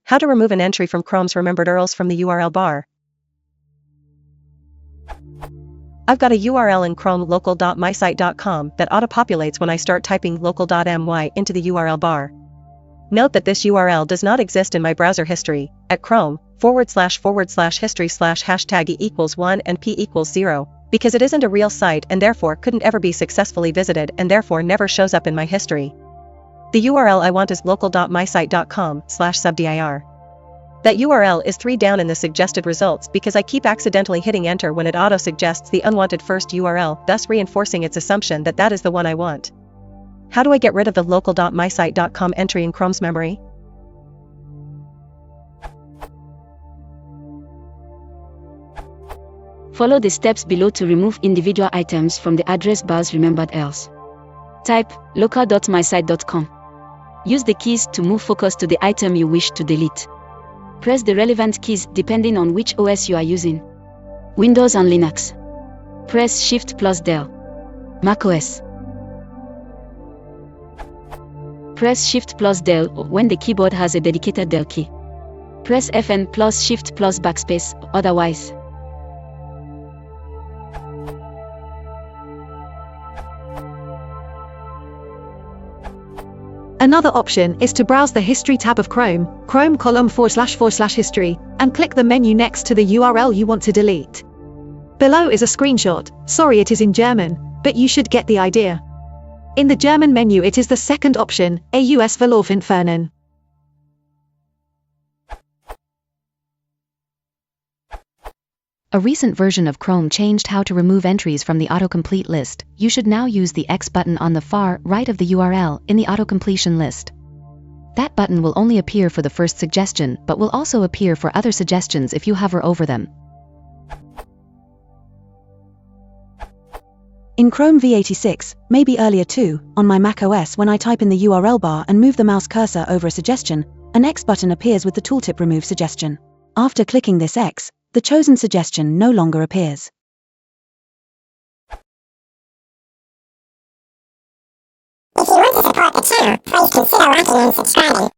How to remove an entry from Chrome's remembered URLs from the URL bar. I've got a URL in Chrome local.mysite.com that auto-populates when I start typing local.my into the URL bar. Note that this URL does not exist in my browser history, at Chrome, //history/ hashtag e=1 and p=0, because it isn't a real site and therefore couldn't ever be successfully visited and therefore never shows up in my history. The URL I want is local.mysite.com/subdir. That URL is 3 down in the suggested results because I keep accidentally hitting enter when it auto-suggests the unwanted first URL, thus reinforcing its assumption that that is the one I want. How do I get rid of the local.mysite.com entry in Chrome's memory? Follow the steps below to remove individual items from the address bar's remembered URLs. Type local.mysite.com. Use the keys to move focus to the item you wish to delete. Press the relevant keys depending on which OS you are using. Windows and Linux. Press Shift plus Del. macOS. Press Shift plus Del when the keyboard has a dedicated Del key. Press Fn plus Shift plus Backspace, otherwise. Another option is to browse the History tab of Chrome, Chrome column // and click the menu next to the URL you want to delete. Below is a screenshot. Sorry, it is in German, but you should get the idea. In the German menu it is the second option, AUS Verlauf entfernen. A recent version of Chrome changed how to remove entries from the autocomplete list. You should now use the X button on the far right of the URL in the autocompletion list. That button will only appear for the first suggestion, but will also appear for other suggestions if you hover over them. In Chrome v86, maybe earlier too, on my macOS when I type in the URL bar and move the mouse cursor over a suggestion, an X button appears with the tooltip remove suggestion. After clicking this X, the chosen suggestion no longer appears. If you want to support the channel, please consider liking and subscribing.